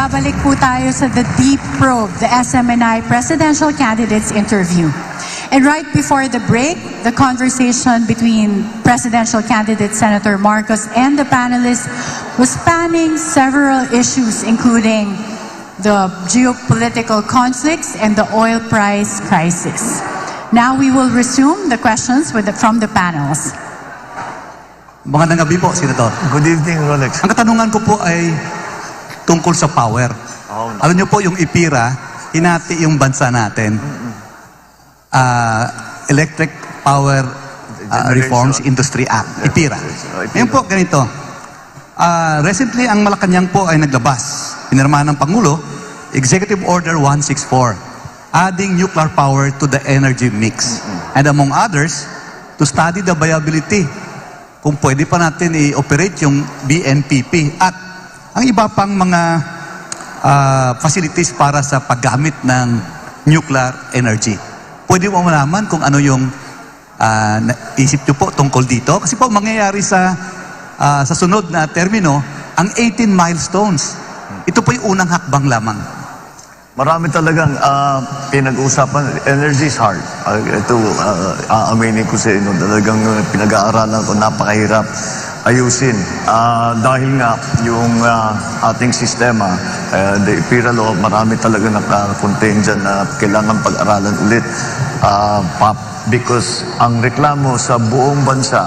babalik po tayo sa the Deep Probe, the SMNI Presidential Candidates Interview. And right before the break, the conversation between presidential candidate Senator Marcos and the panelists was spanning several issues, including the geopolitical conflicts and the oil price crisis. Now we will resume the questions from the panels. Magandang gabi po, Senator. Good evening, Rolex. Ang katanungan ko po ay tungkol sa power. Alam niyo po, yung IPIRA, hinati yung bansa natin. Electric Power Reforms Industry Act, IPIRA. Ngayon po, ganito. Recently, ang Malacanang po ay naglabas. Pinirmahan ng Pangulo, Executive Order 164, adding nuclear power to the energy mix. And among others, to study the viability kung pwede pa natin i-operate yung BNPP at ang iba pang mga facilities para sa paggamit ng nuclear energy. Pwede mo malaman kung ano yung naisip nyo po tungkol dito? Kasi po mangyayari sa sunod na termino, ang 18 milestones. Ito po yung unang hakbang lamang. Marami talagang pinag-uusapan. Energy is hard. Ito, aaminin ko sa inyo, talagang pinag-aaralan ko, napakahirap ayusin. Dahil nga, yung ating sistema, the IPIRA law, marami talaga nakakontain dyan na kailangan pag-aralan ulit. Because ang reklamo sa buong bansa,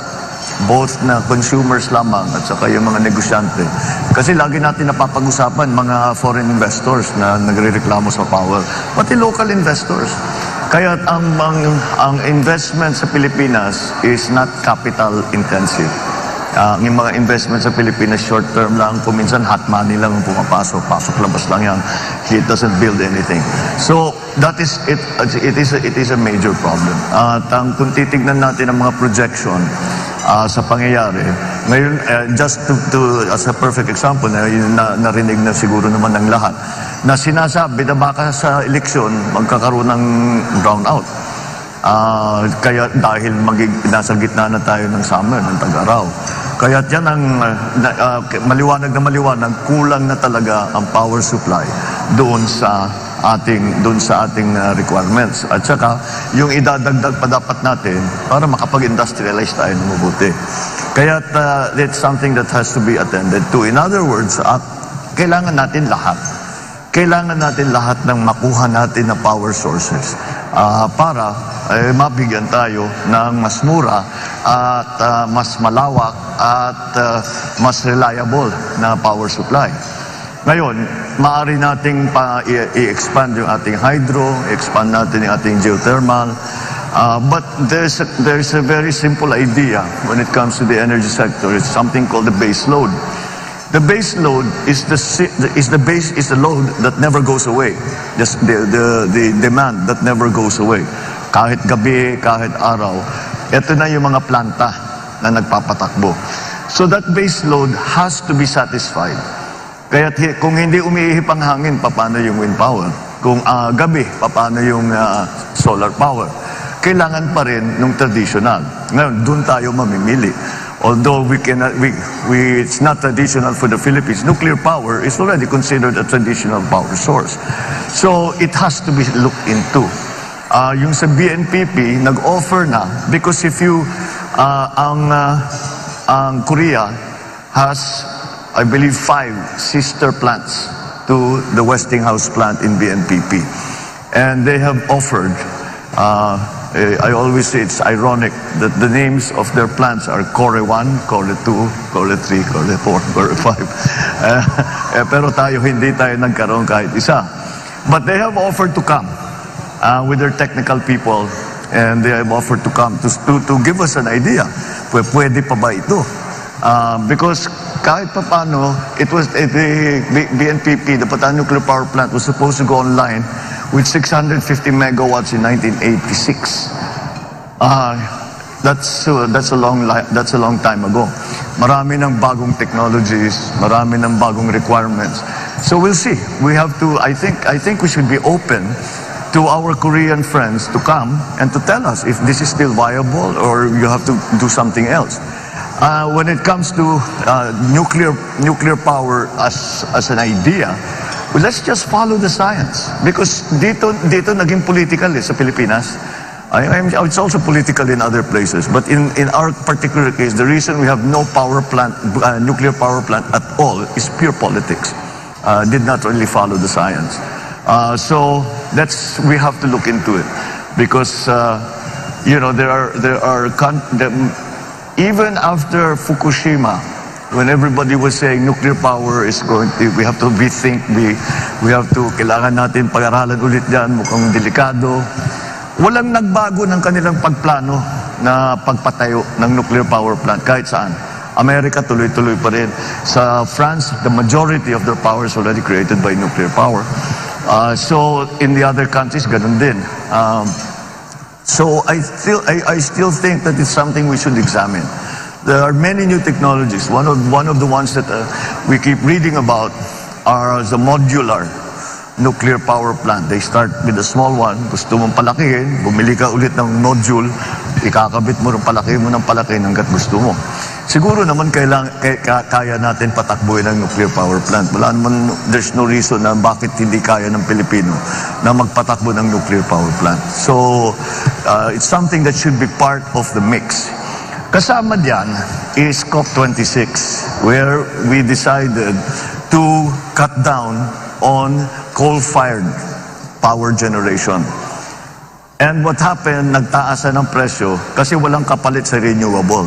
both na consumers lamang at saka yung mga negosyante. Kasi lagi natin napapag-usapan mga foreign investors na nagre-reklamo sa power, pati local investors. Kaya ang investment sa Pilipinas is not capital intensive. Yung mga investment sa Pilipinas short term lang, kuminsan hot money lang ang pumapasok, pasok-labas lang yan. It doesn't build anything. So that is it. It is a major problem. At kung titignan natin ang mga projection sa pangyayari, ngayon just as a perfect example, narinig na siguro naman ng lahat, na sinasabi na baka sa eleksyon magkakaroon ng brownout. Kaya dahil nasa gitna na tayo ng summer, ng tag-araw. Kaya yan ang maliwanag na maliwanag, kulang na talaga ang power supply doon sa ating requirements. At saka, yung idadagdag pa dapat natin para makapag-industrialize tayo ng mabuti. Kaya it's something that has to be attended to. In other words, kailangan natin lahat. Kailangan natin lahat ng makuha natin na power sources para mabigyan tayo ng mas mura at mas malawak at mas reliable na power supply. Ngayon, maaari nating i-expand yung ating hydro, expand natin yung ating geothermal, but there's a very simple idea when it comes to the energy sector. It's something called the base load. The base load is the load that never goes away. The demand that never goes away. Kahit gabi, kahit araw, ito na yung mga planta na nagpapatakbo. So that base load has to be satisfied. Kaya kung hindi umiihip ang hangin, paano yung wind power? Kung gabi, paano yung solar power? Kailangan pa rin ng traditional. Ngayon, doon tayo mamimili. Although it's not traditional for the Philippines, nuclear power is already considered a traditional power source. So it has to be looked into. Yung sa BNPP, nag-offer na because if you, ang Korea has, I believe, 5 sister plants to the Westinghouse plant in BNPP. And they have offered, I always say it's ironic that the names of their plants are Core 1, Core 2, Core 3, Core 4, Core 5. Pero hindi tayo nagkaroon kahit isa. But they have offered to come with their technical people, and they have offered to come to give us an idea. Pwede pa ba ito? Because kahit pa paano, the BNPP, the Bataan Nuclear Power Plant, was supposed to go online with 650 megawatts in 1986. That's a long time ago. Marami ng bagong technologies, marami ng bagong requirements. So we'll see. We have to. I think we should be open to our Korean friends to come and to tell us if this is still viable or you have to do something else. When it comes to nuclear power as an idea, well, let's just follow the science. Because dito naging political sa Pilipinas. It's also political in other places. But in our particular case, the reason we have no power plant, nuclear power plant at all is pure politics. Did not really follow the science. So we have to look into it. Because, even after Fukushima, when everybody was saying nuclear power is going to, we have to rethink, kailangan natin pag-aralan ulit yan, mukhang delikado. Walang nagbago ng kanilang pagplano na pagpatayo ng nuclear power plant kahit saan. Amerika tuloy-tuloy pa rin. Sa France, the majority of their power is already created by nuclear power. So in the other countries, ganun din. So I still think that it's something we should examine. There are many new technologies. One of the ones that we keep reading about are the modular nuclear power plant. They start with a small one. Gusto mong palakihin, bumili ka ulit ng module, ikakabit mo, palakihin mo ng palakihin hanggat gusto mo. Siguro naman kaya natin patakbuhin ang nuclear power plant. Wala naman, there's no reason na bakit hindi kaya ng Pilipino na magpatakbo ng nuclear power plant. So, it's something that should be part of the mix. Kasama diyan is COP26, where we decided to cut down on coal-fired power generation. And what happened, nagtaasan ng presyo kasi walang kapalit sa renewable.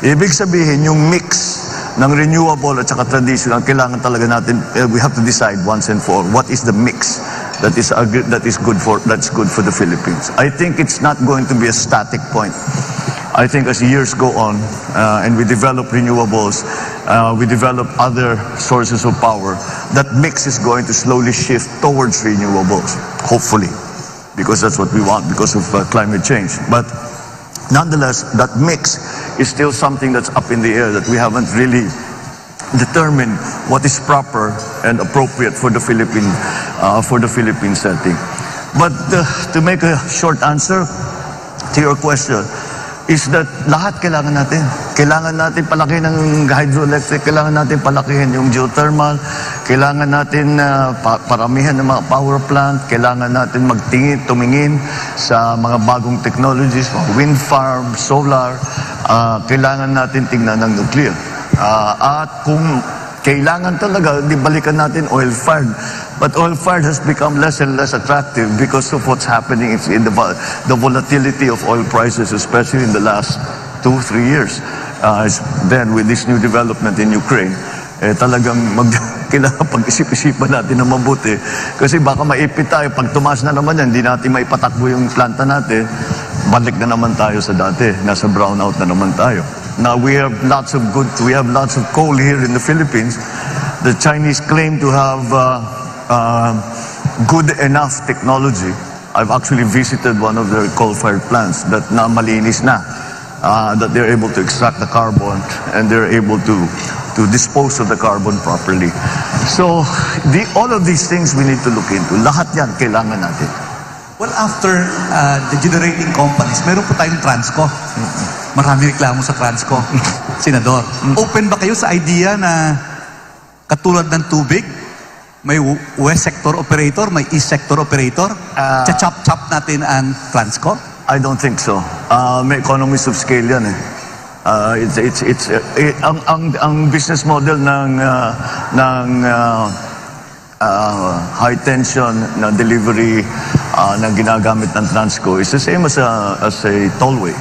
Ibig sabihin, yung mix ng renewable at saka traditional, kailangan talaga natin, we have to decide once and for all, what is the mix that's good for the Philippines. I think it's not going to be a static point. I think as years go on and we develop renewables, we develop other sources of power, that mix is going to slowly shift towards renewables, hopefully, because that's what we want because of climate change. But nonetheless, that mix is still something that's up in the air, that we haven't really determined what is proper and appropriate for the Philippine setting. But to make a short answer to your question, is that lahat kailangan natin. Kailangan natin palakihin ng hydroelectric, kailangan natin palakihin yung geothermal, kailangan natin paramihan ng mga power plant, kailangan natin tumingin sa mga bagong technologies, wind farm, solar, kailangan natin tingnan ng nuclear. At kung kailangan talaga, di balikan natin oil-fired. But oil-fired has become less and less attractive because of what's happening in the volatility of oil prices, especially in the last 2-3 years. Then with this new development in Ukraine, talagang kailangan pag-isip-isipan natin na mabuti. Kasi baka maipit tayo, pag tumaas na naman yan, hindi natin maipatakbo yung planta natin, balik na naman tayo sa dati, nasa brownout na naman tayo. Now we have lots of coal here in the Philippines. The Chinese claim to have good enough technology. I've actually visited one of their coal-fired plants that na malinis na, that they're able to extract the carbon and they're able to dispose of the carbon properly. So all of these things we need to look into. Lahat yan kailangan natin. Well, after the generating companies, meron po tayong Transco. Marami reklamo sa Transco. Senador, open ba kayo sa idea na katulad ng tubig, may west sector operator, may east sector operator, chop natin ang Transco? I don't think so. May economies of scale yan eh. Ang business model ng high tension na delivery na ginagamit ng Transco is the same as a tollway.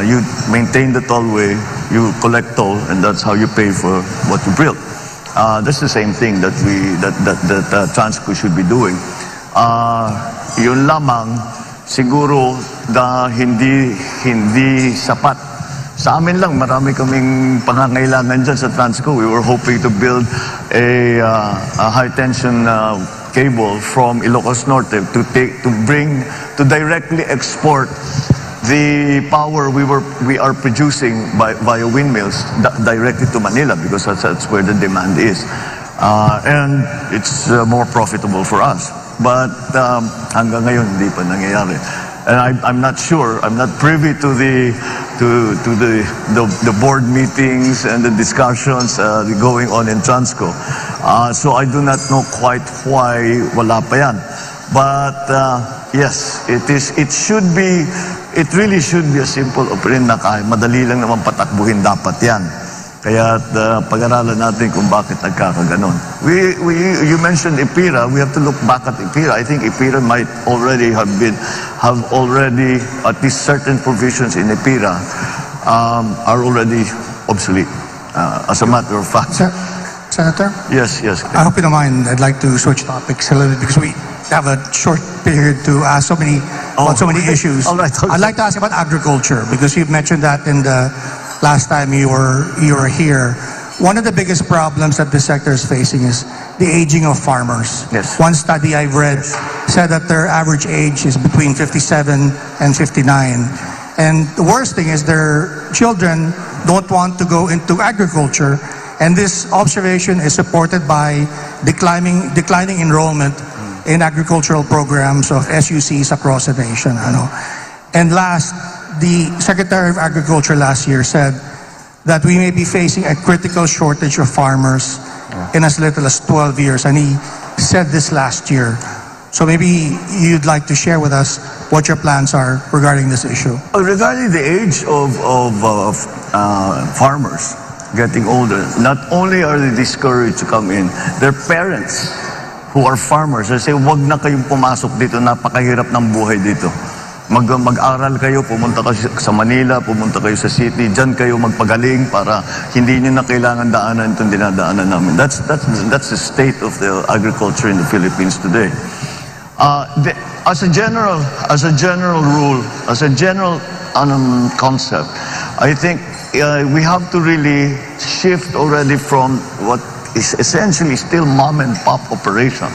You maintain the tollway, you collect toll, and that's how you pay for what you build. That's the same thing that Transco should be doing. Yun lamang siguro na hindi sapat. Sa amin lang, marami kaming pangangailangan dyan sa Transco. We were hoping to build a high tension cable from Ilocos Norte to directly export the power we are producing via windmills directly to Manila, because that's where the demand is, and it's more profitable for us. But hanggang ngayon hindi pa nangyayari, and I'm not sure. I'm not privy to the the board meetings and the discussions going on in Transco. So I do not know quite why wala pa yan. But yes, it really should be a simple operation na kaya madali lang naman patakbuhin dapat yan. Kaya pag-aralan natin kung bakit nagkakaganon. You mentioned 𝚑𝚑𝚒. We have to look back at 𝚑𝚑𝚒. I think 𝚑𝚑𝚒 might already have already, at least certain provisions in 𝚑𝚑𝚒 are already obsolete. As a matter of fact. Senator? Yes. I hope you don't mind. I'd like to switch topics a little bit because we have a short period to ask so many issues. All right. I'd like to ask about agriculture because you've mentioned that in the last time you were here. One of the biggest problems that the sector is facing is the aging of farmers. Yes. One study I've read said that their average age is between 57 and 59. And the worst thing is their children don't want to go into agriculture. And this observation is supported by declining enrollment in agricultural programs of SUCs across the nation. And last, the Secretary of Agriculture last year said that we may be facing a critical shortage of farmers in as little as 12 years. And he said this last year. So maybe you'd like to share with us what your plans are regarding this issue. Regarding the age of farmers getting older, not only are they discouraged to come in, their parents who are farmers, they say, wag na kayong pumasok dito, napakahirap ng buhay dito. Mag-aral kayo, pumunta kayo sa Manila, pumunta kayo sa city, dyan kayo magpagaling para hindi nyo na kailangan daanan itong dinadaanan namin. That's the state of the agriculture in the Philippines today. As a general rule, as a general concept, I think we have to really shift already from what is essentially still mom and pop operation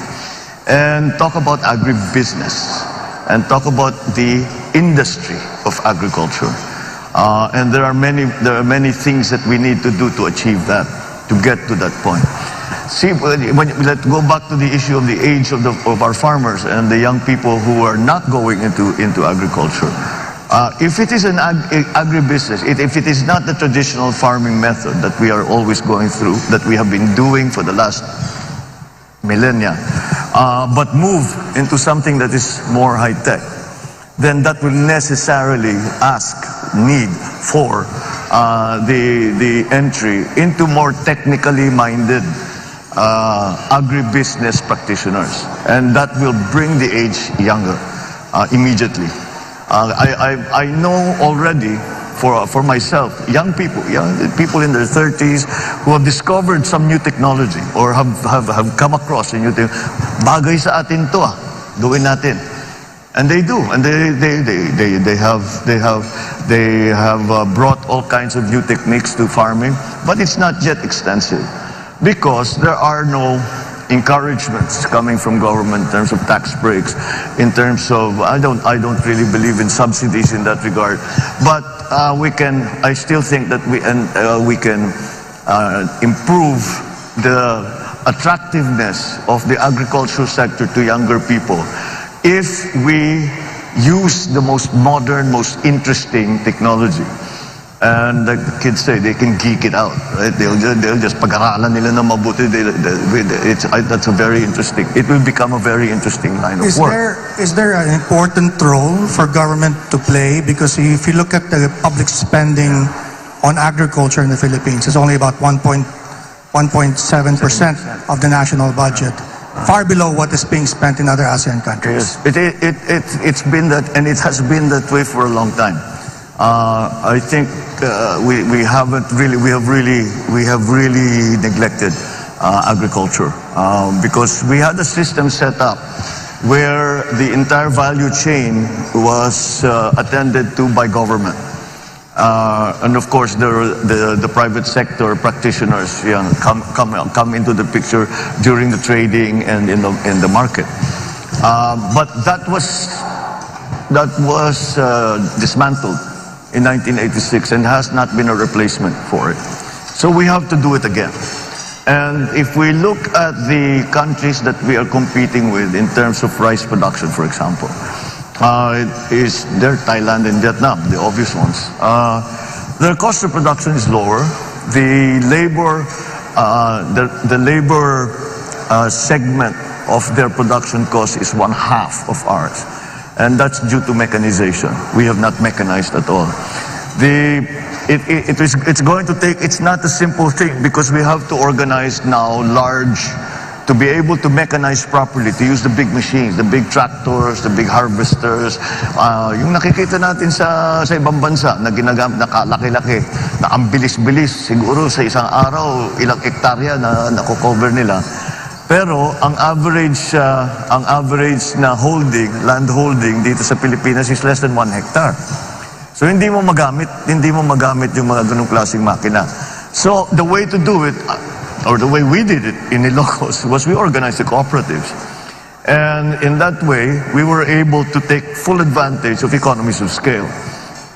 and talk about agribusiness and talk about the industry of agriculture. And there are many things that we need to do to achieve that, to get to that point. See, let's go back to the issue of the age of our farmers and the young people who are not going into agriculture. If it is an agribusiness, if it is not the traditional farming method that we are always going through, that we have been doing for the last millennia, but move into something that is more high-tech, then that will necessarily need for the entry into more technically minded agribusiness practitioners, and that will bring the age younger immediately. I know already for myself, young people in their 30s who have discovered some new technology or have come across a new thing. Bagay sa atin to, gawin natin. And they do, and they have brought all kinds of new techniques to farming, but it's not yet extensive because there are no encouragements coming from government in terms of tax breaks, in terms of I don't really believe in subsidies in that regard, but I still think that we can improve the attractiveness of the agricultural sector to younger people if we use the most modern, most interesting technology. And like the kids say, they can geek it out, right? They'll just pag-aralan nila na mabuti. That's a very interesting. It will become a very interesting line of work. Is there an important role for government to play? Because if you look at the public spending on agriculture in the Philippines, it's only about 1.7% of the national budget, far below what is being spent in other ASEAN countries. Yes, it's been that, and it has been that way for a long time. I think we have really neglected agriculture because we had a system set up where the entire value chain was attended to by government, and of course the private sector practitioners come into the picture during the trading and in the market, but that was dismantled in 1986 and has not been a replacement for it. So we have to do it again. And if we look at the countries that we are competing with in terms of rice production, for example, they're Thailand and Vietnam, the obvious ones. Their cost of production is lower. The labor, segment of their production cost is 1/2 of ours, and that's due to mechanization. We have not mechanized at all. It's going to take. It's not a simple thing because we have to organize now to be able to mechanize properly, to use the big machines, the big tractors, the big harvesters, yung nakikita natin sa ibang bansa na ginagamit, nakalaki-laki, na ang bilis-bilis, siguro sa isang araw, ilang hektarya na nakocover nila. Pero ang average na land holding dito sa Pilipinas is less than 1 hectare. So hindi mo magamit yung mga ganung klaseng makina. So the way to do it, or the way we did it in Ilocos, was we organized the cooperatives. And in that way, we were able to take full advantage of economies of scale.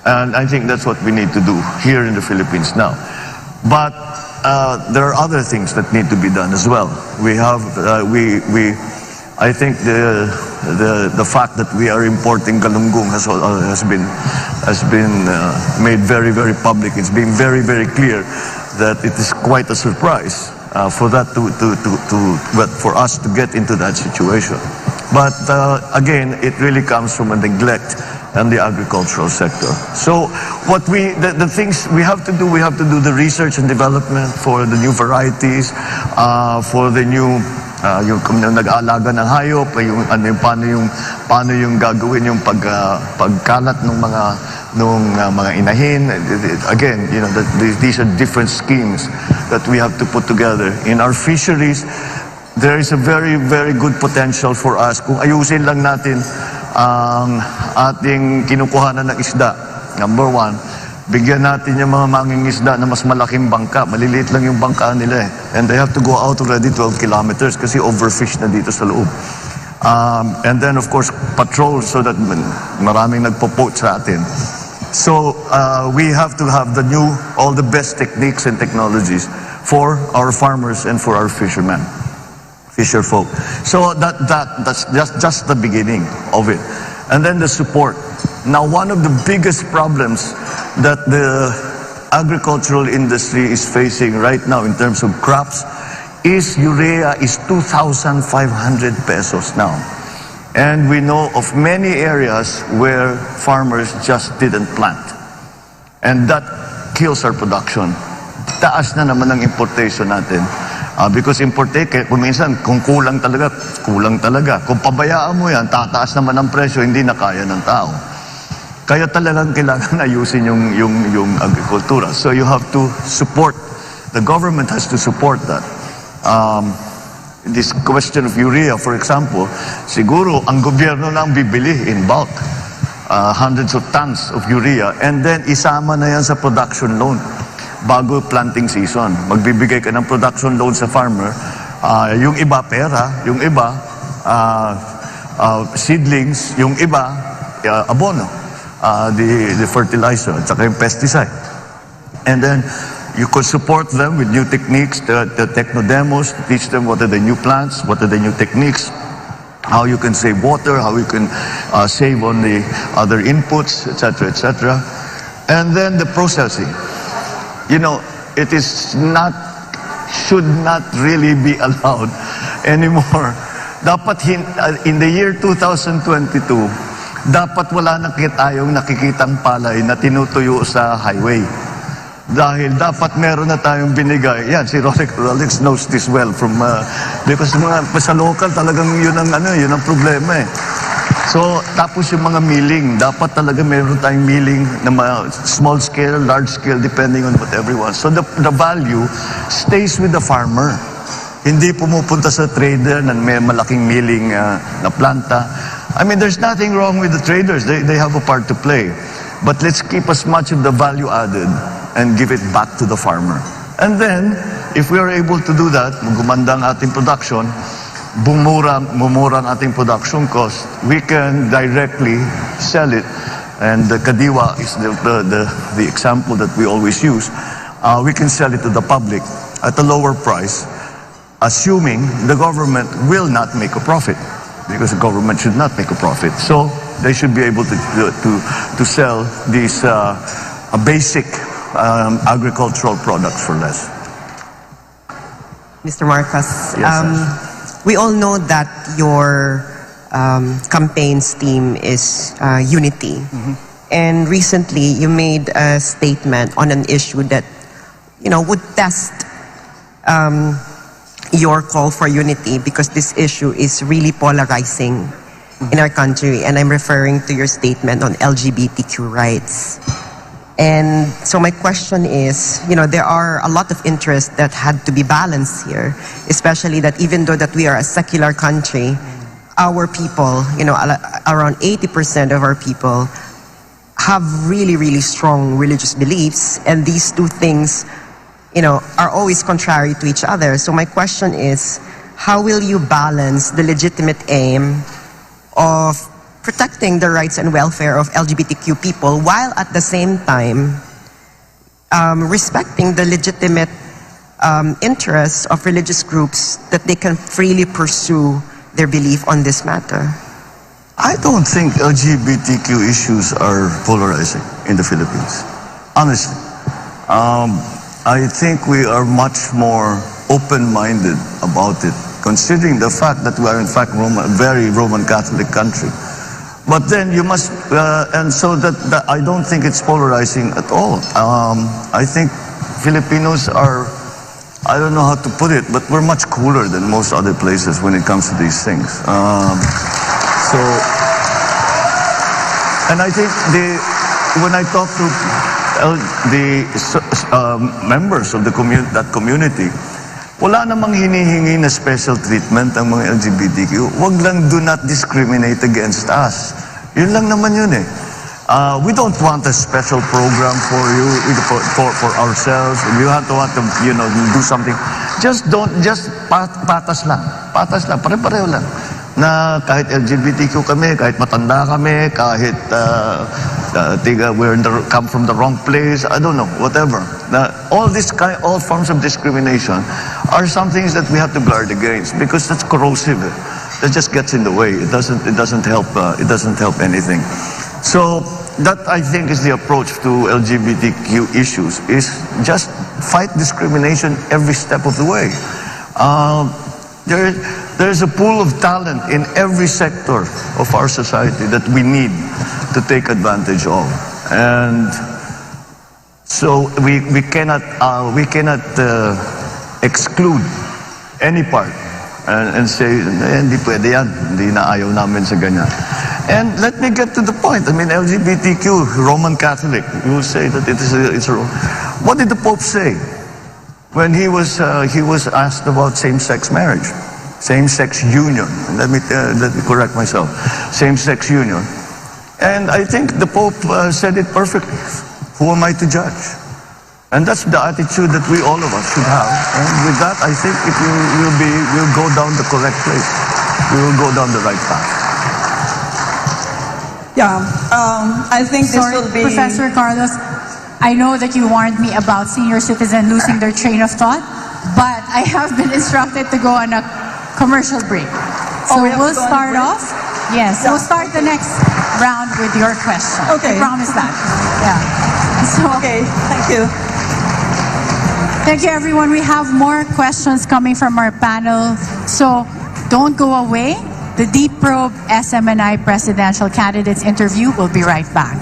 And I think that's what we need to do here in the Philippines now. But there are other things that need to be done as well. We have, I think the fact that we are importing galunggong has been made very, very public. It's been very, very clear that it is quite a surprise for us to get into that situation. But again, it really comes from a neglect in the agricultural sector. So the things we have to do the research and development for the new varieties, for the new yung nag-aalaga ng hayop, paano yung gagawin yung pagkalat ng mga inahin. Again, these are different schemes that we have to put together. In our fisheries, there is a very, very good potential for us kung ayusin lang natin ang ating kinukuhanan ng isda. Number one, bigyan natin yung mga mangingisda na mas malaking bangka. Maliliit lang yung bangka nila eh. And they have to go out already 12 kilometers kasi overfish na dito sa loob. And then of course, patrol so that maraming nagpo-poach sa atin. So we have to have all the best techniques and technologies for our farmers and for our fishermen. Fisher folk. So that's just the beginning of it. And then the support. Now, one of the biggest problems that the agricultural industry is facing right now in terms of crops is urea is 2,500 pesos now. And we know of many areas where farmers just didn't plant. And that kills our production. Taas na naman ang importation natin. Because kung minsan, kung kulang talaga. Kung pabayaan mo yan, tataas naman ang presyo, hindi na kaya ng tao. Kaya talagang kailangan ayusin yung agrikultura. So you have to support, the government has to support that. This question of urea, for example, siguro ang gobyerno lang bibili in bulk, hundreds of tons of urea, and then isama na yan sa production loan. Bago planting season, magbibigay ka ng production loan sa farmer, yung iba pera, yung iba seedlings, yung iba abono, the fertilizer, at saka yung pesticide. And then you could support them with new techniques, the techno demos, to teach them what are the new plants, what are the new techniques, how you can save water, how you can save on the other inputs, etc., etc. And then the processing. It should not really be allowed anymore. Dapat in the year 2022, dapat wala na tayong nakikitang palay na tinutuyo sa highway. Dahil dapat meron na tayong binigay. Yan, si Rolex knows this well because sa local talagang yun ang problema eh. So, tapos yung mga milling, dapat talaga meron tayong milling na small scale, large scale, depending on what everyone. So, the value stays with the farmer. Hindi pumupunta sa trader na may malaking milling na planta. I mean, there's nothing wrong with the traders. They have a part to play. But let's keep as much of the value added and give it back to the farmer. And then, if we are able to do that, gumanda ang ating production, mumura ang ating production cost, we can directly sell it. And the kadiwa is the example that we always use. We can sell it to the public at a lower price, assuming the government will not make a profit. because the government should not make a profit. So they should be able to sell these basic agricultural products for less. Mr. Marcos, Yes, we all know that your campaign's theme is unity. And recently, you made a statement on an issue that, would test your call for unity, because this issue is really polarizing in our country. And I'm referring to your statement on LGBTQ rights. And so my question is, there are a lot of interests that had to be balanced here, especially that even though that we are a secular country, our people, around 80% of our people have really, really strong religious beliefs, and these two things, are always contrary to each other. So my question is, how will you balance the legitimate aim of protecting the rights and welfare of LGBTQ people while at the same time respecting the legitimate interests of religious groups that they can freely pursue their belief on this matter? I don't think LGBTQ issues are polarizing in the Philippines, honestly. I think we are much more open-minded about it, considering the fact that we are in fact a very Roman Catholic country. But then you must, and so that I don't think it's polarizing at all. I think Filipinos are, I don't know how to put it, but we're much cooler than most other places when it comes to these things. And I think when I talk to the members of that community, wala namang hinihingi na special treatment ang mga LGBTQ. Wag lang, do not discriminate against us. Yun lang naman yun eh. We don't want a special program for you, for ourselves. If you want to, do something, just patas lang. Patas lang, pare-pareho lang. Na kahit LGBTQ kami, kahit matanda kami, kahit come from the wrong place, I don't know, whatever. All forms of discrimination are some things that we have to guard against, because that's corrosive. That just gets in the way. It doesn't help. It doesn't help anything. So that, I think, is the approach to LGBTQ issues: is just fight discrimination every step of the way. There's a pool of talent in every sector of our society that we need to take advantage of, and so we cannot exclude any part and say hindi pwede yan, hindi na ayaw namin sa ganyan. And let me get to the point. I mean, LGBTQ, Roman Catholic, you will say that it's a. What did the Pope say when he was asked about same-sex marriage? Same-sex union. Let me correct myself. Same-sex union. And I think the Pope said it perfectly. Who am I to judge? And that's the attitude that all of us should have. And with that, I think we'll go down the correct place. We will go down the right path. Yeah, I think this will be... Professor Carlos, I know that you warned me about senior citizens losing their train of thought, but I have been instructed to go on a commercial break. So we'll start off. Yes, yeah. We'll start the next round with your question. Okay. I promise that. Yeah. So, okay, thank you. Thank you, everyone. We have more questions coming from our panel. So don't go away. The Deep Probe SMNI presidential candidates interview will be right back.